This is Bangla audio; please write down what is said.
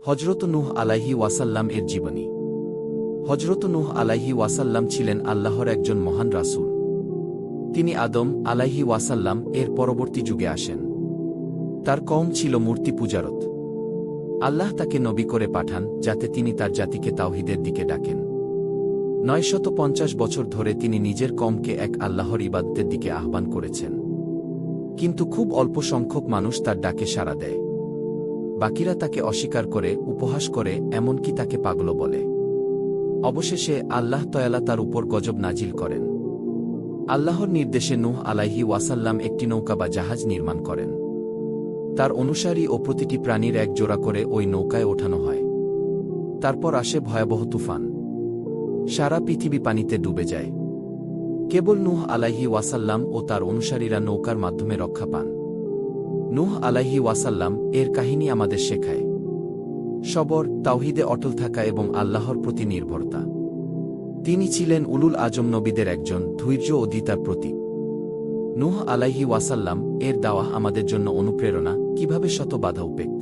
হজরত নূহ আলাইহি ওয়াসাল্লাম এর জীবনী। হজরত নূহ আলাইহি ওয়াসাল্লাম ছিলেন আল্লাহর একজন মহান রাসূল। তিনি আদম আলাইহি ওয়াসাল্লাম এর পরবর্তী যুগে আসেন। তার কওম ছিল মূর্তি পূজারত। আল্লাহ তাকে নবী করে পাঠান যাতে তিনি তার জাতিকে তাওহীদের দিকে ডাকেন। 950 বছর ধরে তিনি নিজের কওমকে এক আল্লাহর ইবাদতের দিকে আহ্বান করেছেন। কিন্তু খুব অল্প সংখ্যক মানুষ তার ডাকে সাড়া দেয়। বাকিরা তাকে অস্বীকার করে, উপহাস করে, এমনকি তাকে পাগল বলে। অবশেষে আল্লাহ তয়ালা তার উপর গজব নাজিল করেন। আল্লাহর নির্দেশে নূহ আলাইহি ওয়াসাল্লাম একটি নৌকা বা জাহাজ নির্মাণ করেন। তার অনুসারী ও প্রতিটি প্রাণীর এক জোড়া করে ওই নৌকায় ওঠানো হয়। তারপর আসে ভয়াবহ তুফান। সারা পৃথিবী পানিতে ডুবে যায়। কেবল নূহ আলাইহি ওয়াসাল্লাম ও তার অনুসারীরা নৌকার মাধ্যমে রক্ষা পান। নূহ আলাইহি ওয়াসাল্লাম এর কাহিনী আমাদের শেখায় সবর, তাওহীদে অটল থাকা এবং আল্লাহর প্রতি নির্ভরতা। তিনি ছিলেন উলুল আজম নবীদের একজন, ধৈর্য ও দিতার প্রতীক। নূহ আলাইহি ওয়াসাল্লাম এর দাওয়াহ আমাদের জন্য অনুপ্রেরণা, কিভাবে শত বাধা উপেক্ষা